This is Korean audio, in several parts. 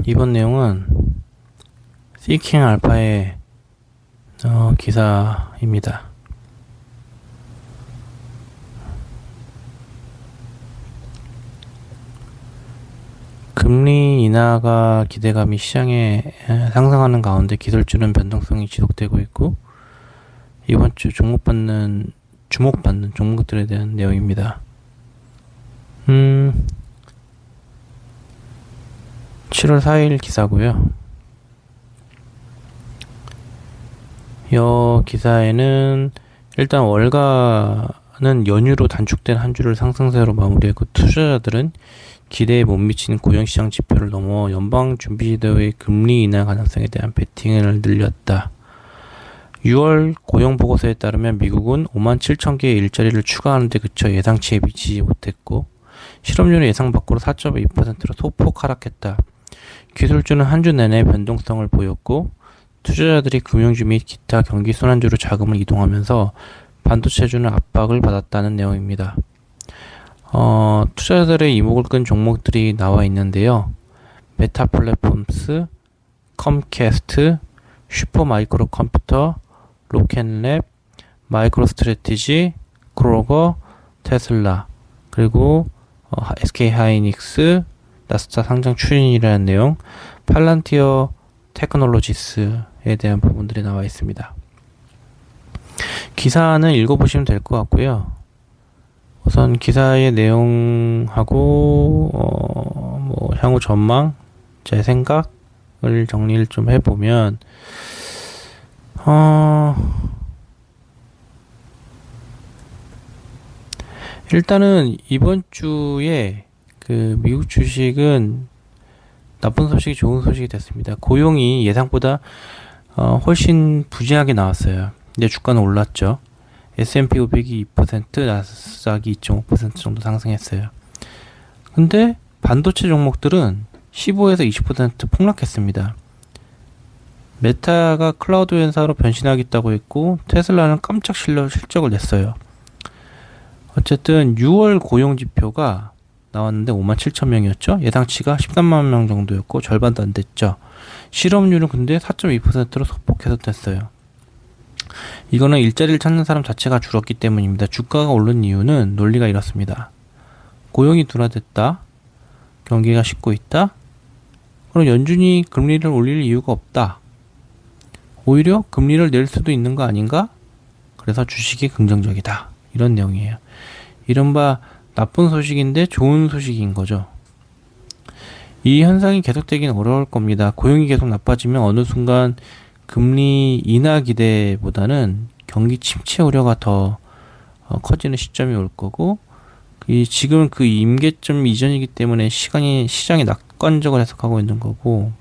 이번 내용은 Seeking Alpha의 기사입니다. 금리 인하가 기대감이 시장에 상승하는 가운데 기술주는 변동성이 지속되고 있고, 이번 주 주목받는 종목들에 대한 내용입니다. 7월 4일 기사고요. 이 기사에는 일단 월가는 연휴로 단축된 한 주를 상승세로 마무리했고, 투자자들은 기대에 못 미치는 고용시장 지표를 넘어 연방준비제도의 금리 인하 가능성에 대한 베팅을 늘렸다. 6월 고용보고서에 따르면 미국은 5만 7천 개의 일자리를 추가하는 데 그쳐 예상치에 미치지 못했고, 실업률은 예상 밖으로 4.2%로 소폭 하락했다. 기술주는 한 주 내내 변동성을 보였고, 투자자들이 금융주 및 기타 경기 순환주로 자금을 이동하면서 반도체주는 압박을 받았다는 내용입니다. 투자자들의 이목을 끈 종목들이 나와 있는데요. 메타 플랫폼스, 컴캐스트, 슈퍼마이크로 컴퓨터, 로켓랩, 마이크로 스트래티지, 크로거, 테슬라, 그리고 SK 하이닉스, 나스닥 상장 추진이라는 내용, 팔란티어 테크놀로지스에 대한 부분들이 나와 있습니다. 기사는 읽어보시면 될 것 같고요. 우선 기사의 내용하고 향후 전망, 제 생각을 정리를 좀 해보면, 일단은 이번 주에 그 미국 주식은 나쁜 소식이 좋은 소식이 됐습니다. 고용이 예상보다 훨씬 부진하게 나왔어요. 근데 주가는 올랐죠. S&P 500이 2%, 나스닥이 2.5% 정도 상승했어요. 근데 반도체 종목들은 15에서 20% 폭락했습니다. 메타가 클라우드 회사로 변신하겠다고 했고, 테슬라는 깜짝 실적을 냈어요. 어쨌든 6월 고용 지표가 나왔는데 5만 7천 명이었죠. 예상치가 13만 명 정도였고 절반도 안 됐죠. 실업률은 근데 4.2%로 소폭 개선됐어요. 이거는 일자리를 찾는 사람 자체가 줄었기 때문입니다. 주가가 오른 이유는 논리가 이렇습니다. 고용이 둔화됐다. 경기가 식고 있다. 그럼 연준이 금리를 올릴 이유가 없다. 오히려 금리를 낼 수도 있는 거 아닌가? 그래서 주식이 긍정적이다. 이런 내용이에요. 이른바 나쁜 소식인데 좋은 소식인 거죠. 이 현상이 계속되기는 어려울 겁니다. 고용이 계속 나빠지면 어느 순간 금리 인하 기대보다는 경기 침체 우려가 더 커지는 시점이 올 거고, 지금은 그 임계점 이전이기 때문에 시장이 낙관적으로 해석하고 있는 거고,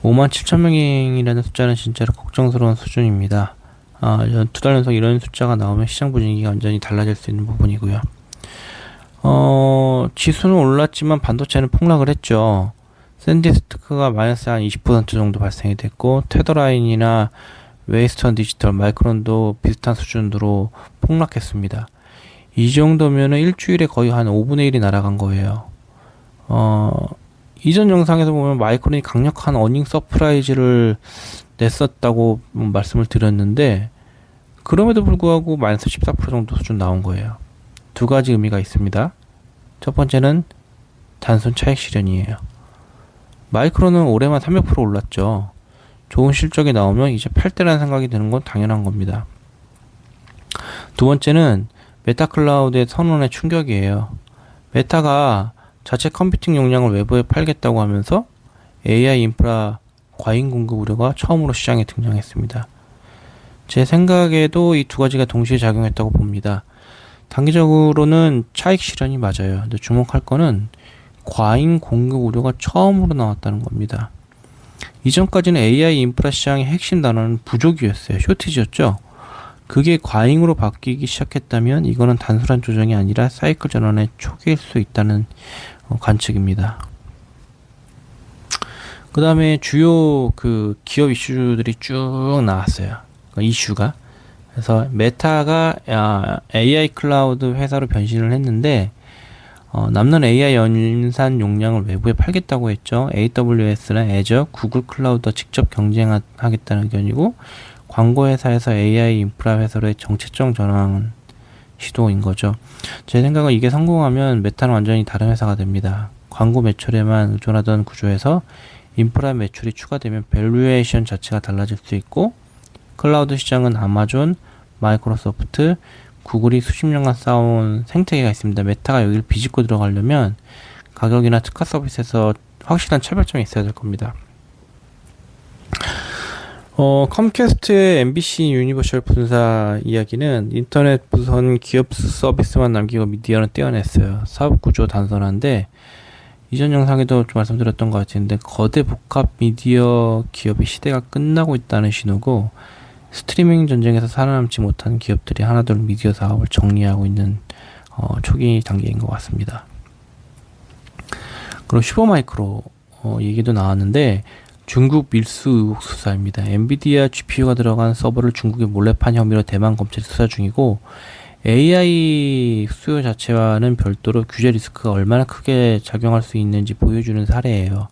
5만 7천 명이라는 숫자는 진짜로 걱정스러운 수준입니다. 2달 연속 이런 숫자가 나오면 시장 분위기가 완전히 달라질 수 있는 부분이고요. 지수는 올랐지만 반도체는 폭락을 했죠. 샌디스크가 마이너스 한 20% 정도 발생이 됐고, 테더라인이나 웨이스턴 디지털, 마이크론도 비슷한 수준으로 폭락했습니다. 이 정도면은 일주일에 거의 한 5분의 1이 날아간 거예요. 이전 영상에서 보면 마이크론이 강력한 어닝 서프라이즈를 냈었다고 말씀을 드렸는데, 그럼에도 불구하고 마이너스 14% 정도 수준 나온 거예요. 두 가지 의미가 있습니다. 첫 번째는 단순 차익 실현이에요. 마이크론은 올해만 300% 올랐죠. 좋은 실적이 나오면 이제 팔 때라는 생각이 드는 건 당연한 겁니다. 두 번째는 메타 클라우드의 선언의 충격이에요. 메타가 자체 컴퓨팅 용량을 외부에 팔겠다고 하면서 AI 인프라 과잉 공급 우려가 처음으로 시장에 등장했습니다. 제 생각에도 이 두 가지가 동시에 작용했다고 봅니다. 단기적으로는 차익 실현이 맞아요. 근데 주목할 거는 과잉 공급 우려가 처음으로 나왔다는 겁니다. 이전까지는 AI 인프라 시장의 핵심 단어는 부족이었어요. 쇼티지였죠. 그게 과잉으로 바뀌기 시작했다면 이거는 단순한 조정이 아니라 사이클 전환의 초기일 수 있다는 관측입니다. 그 다음에 주요 그 기업 이슈들이 쭉 나왔어요. 이슈가. 그래서 메타가 AI 클라우드 회사로 변신을 했는데, 남는 AI 연산 용량을 외부에 팔겠다고 했죠. AWS나 Azure, 구글 클라우드와 직접 경쟁하겠다는 의견이고, 광고 회사에서 AI 인프라 회사로의 정체성 전환 시도인 거죠. 제 생각은 이게 성공하면 메타는 완전히 다른 회사가 됩니다. 광고 매출에만 의존하던 구조에서 인프라 매출이 추가되면 밸류에이션 자체가 달라질 수 있고, 클라우드 시장은 아마존, 마이크로소프트, 구글이 수십 년간 쌓아온 생태계가 있습니다. 메타가 여기를 비집고 들어가려면 가격이나 특화 서비스에서 확실한 차별점이 있어야 될 겁니다. 컴캐스트의 MBC 유니버셜 분사 이야기는 인터넷 부선 기업 서비스만 남기고 미디어는 떼어냈어요. 사업 구조 단순한데, 이전 영상에도 좀 말씀드렸던 것 같은데, 거대 복합 미디어 기업의 시대가 끝나고 있다는 신호고, 스트리밍 전쟁에서 살아남지 못한 기업들이 하나둘 미디어 사업을 정리하고 있는 초기 단계인 것 같습니다. 그리고 슈퍼마이크로 얘기도 나왔는데, 중국 밀수 의혹 수사입니다. 엔비디아 GPU가 들어간 서버를 중국에 몰래 판 혐의로 대만 검찰이 수사 중이고, AI 수요 자체와는 별도로 규제 리스크가 얼마나 크게 작용할 수 있는지 보여주는 사례예요.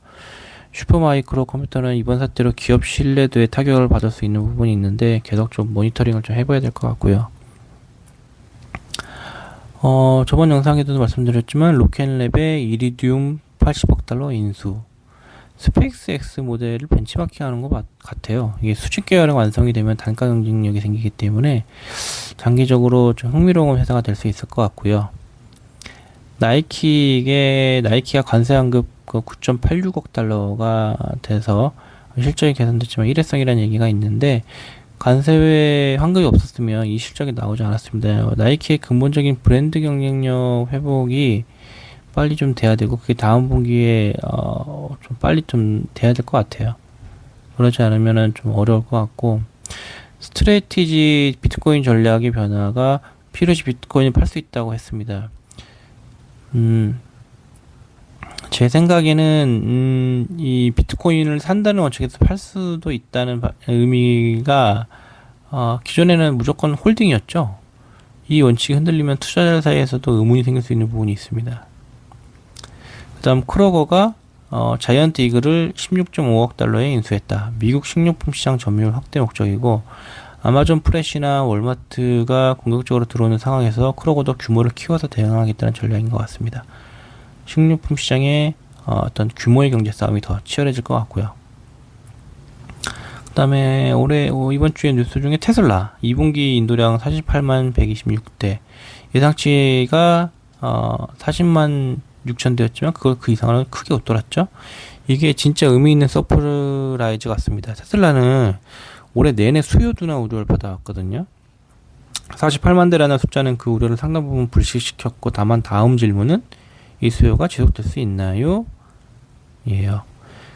슈퍼마이크로 컴퓨터는 이번 사태로 기업 신뢰도에 타격을 받을 수 있는 부분이 있는데, 계속 좀 모니터링을 좀 해봐야 될 것 같고요. 저번 영상에도 말씀드렸지만 로켓랩의 이리디움 80억 달러 인수, 스페이스X 모델을 벤치마킹하는 것 같아요. 이게 수직 계열이 완성이 되면 단가 경쟁력이 생기기 때문에 장기적으로 좀 흥미로운 회사가 될 수 있을 것 같고요. 나이키가 관세 환급 9.86억 달러가 돼서 실적이 개선됐지만 일회성이라는 얘기가 있는데, 관세 환급이 없었으면 이 실적이 나오지 않았습니다. 나이키의 근본적인 브랜드 경쟁력 회복이 빨리 좀 돼야 되고, 그게 다음 분기에 좀 빨리 좀 돼야 될 것 같아요. 그러지 않으면은 좀 어려울 것 같고, 스트레티지 비트코인 전략의 변화가 필요시 비트코인을 팔 수 있다고 했습니다. 제 생각에는 이 비트코인을 산다는 원칙에서 팔 수도 있다는 의미가 기존에는 무조건 홀딩이었죠. 이 원칙이 흔들리면 투자자 사이에서도 의문이 생길 수 있는 부분이 있습니다. 그 다음 크로거가 자이언트 이글을 16.5억 달러에 인수했다. 미국 식료품 시장 점유율 확대 목적이고, 아마존 프레시나 월마트가 공격적으로 들어오는 상황에서 크로거도 규모를 키워서 대응하겠다는 전략인 것 같습니다. 식료품 시장의 어떤 규모의 경제 싸움이 더 치열해질 것 같고요. 그 다음에 이번 주에 뉴스 중에 테슬라 2분기 인도량 48만 126대, 예상치가 40만 6천 대였지만 그걸 그 이상으로 크게 웃돌았죠. 이게 진짜 의미 있는 서프라이즈 같습니다. 테슬라는 올해 내내 수요 둔화 우려를 받아왔거든요. 48만 대라는 숫자는 그 우려를 상당 부분 불식시켰고, 다만 다음 질문은 이 수요가 지속될 수 있나요? 예요.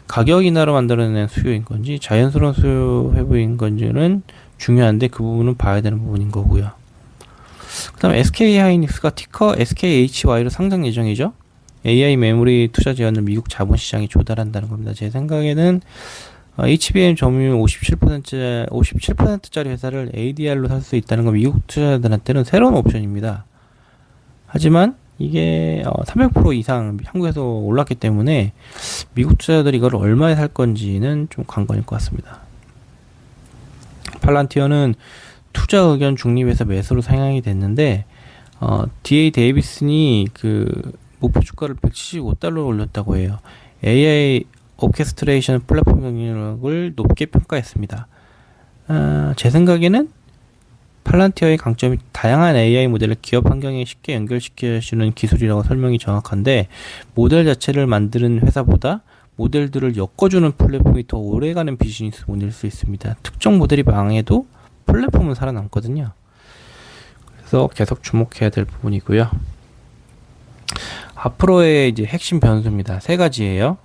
가격 인하로 만들어낸 수요인 건지 자연스러운 수요 회복인 건지는 중요한데, 그 부분은 봐야 되는 부분인 거고요. 그 다음에 SK하이닉스가 티커 SKHY로 상장 예정이죠. AI 메모리 투자 제한을 미국 자본시장이 조달한다는 겁니다. 제 생각에는 HBM 점유율 57%짜리 회사를 ADR로 살 수 있다는 건 미국 투자자들한테는 새로운 옵션입니다. 하지만 이게 300% 이상 한국에서 올랐기 때문에 미국 투자자들이 이걸 얼마에 살 건지는 좀 관건일 것 같습니다. 팔란티어는 투자 의견 중립에서 매수로 상향이 됐는데, DA 데이비슨이 그 목표 주가를 175달러로 올렸다고 해요. AI 오케스트레이션 플랫폼 경쟁력을 높게 평가했습니다. 제 생각에는 팔란티어의 강점이 다양한 AI 모델을 기업 환경에 쉽게 연결시켜주는 기술이라고 설명이 정확한데, 모델 자체를 만드는 회사보다 모델들을 엮어주는 플랫폼이 더 오래가는 비즈니스 모델일 수 있습니다. 특정 모델이 망해도 플랫폼은 살아남거든요. 그래서 계속 주목해야 될 부분이고요. 앞으로의 이제 핵심 변수입니다. 세 가지예요.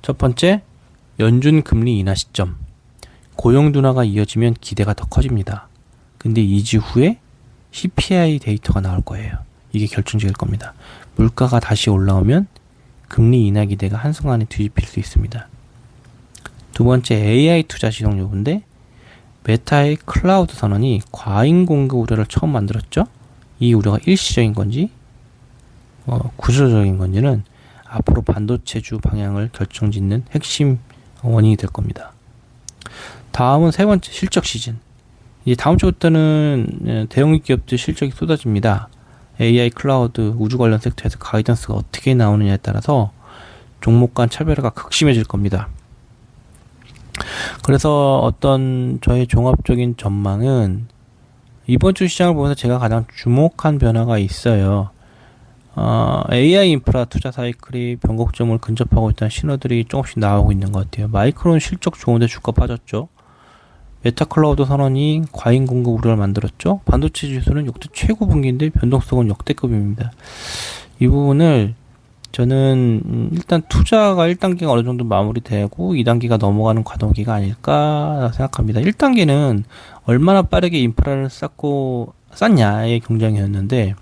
첫 번째, 연준 금리 인하 시점. 고용 둔화가 이어지면 기대가 더 커집니다. 근데 2주 후에 CPI 데이터가 나올 거예요. 이게 결정적일 겁니다. 물가가 다시 올라오면 금리 인하 기대가 한순간에 뒤집힐 수 있습니다. 두 번째, AI 투자 시동 여부인데, 메타의 클라우드 선언이 과잉 공급 우려를 처음 만들었죠. 이 우려가 일시적인 건지 구조적인 건지는 앞으로 반도체주 방향을 결정짓는 핵심 원인이 될 겁니다. 다음은 세 번째, 실적 시즌. 이제 다음 주부터는 대형 기업들 실적이 쏟아집니다. AI, 클라우드, 우주 관련 섹터에서 가이던스가 어떻게 나오느냐에 따라서 종목 간 차별화가 극심해질 겁니다. 그래서 어떤 저의 종합적인 전망은 이번 주 시장을 보면서 제가 가장 주목한 변화가 있어요. AI 인프라 투자 사이클이 변곡점을 근접하고 있다는 신호들이 조금씩 나오고 있는 것 같아요. 마이크론 실적 좋은데 주가 빠졌죠. 메타 클라우드 선언이 과잉 공급 우려를 만들었죠. 반도체 지수는 역대 최고 분기인데 변동성은 역대급입니다. 이 부분을 저는 일단 투자가 1단계가 어느 정도 마무리되고 2단계가 넘어가는 과도기가 아닐까 생각합니다. 1단계는 얼마나 빠르게 인프라를 쌓냐의 경쟁이었는데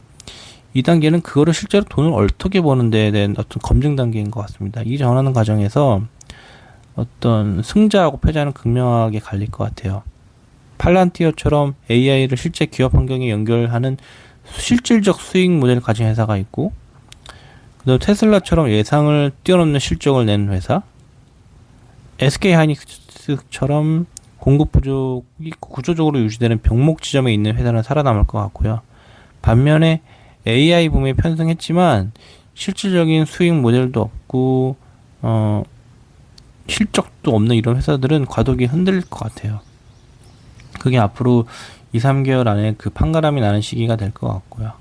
2단계는 그거를 실제로 돈을 어떻게 버는 데에 대한 어떤 검증 단계인 것 같습니다. 이 전하는 과정에서 어떤 승자하고 패자는 극명하게 갈릴 것 같아요. 팔란티어처럼 AI를 실제 기업 환경에 연결하는 실질적 수익 모델을 가진 회사가 있고, 그다음 테슬라처럼 예상을 뛰어넘는 실적을 내는 회사, SK 하이닉스처럼 공급 부족이 구조적으로 유지되는 병목 지점에 있는 회사는 살아남을 것 같고요. 반면에 AI 붐에 편승했지만 실질적인 수익 모델도 없고 실적도 없는 이런 회사들은 과도기 흔들릴 것 같아요. 그게 앞으로 2, 3개월 안에 그 판가람이 나는 시기가 될 것 같고요.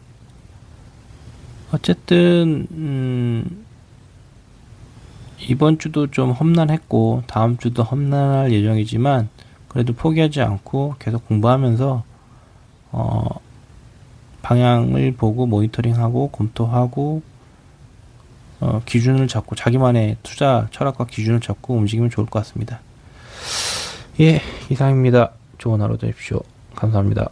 어쨌든 이번 주도 좀 험난했고 다음 주도 험난할 예정이지만 그래도 포기하지 않고 계속 공부하면서 방향을 보고 모니터링하고 검토하고 기준을 잡고 자기만의 투자 철학과 기준을 잡고 움직이면 좋을 것 같습니다. 예, 이상입니다. 좋은 하루 되십시오. 감사합니다.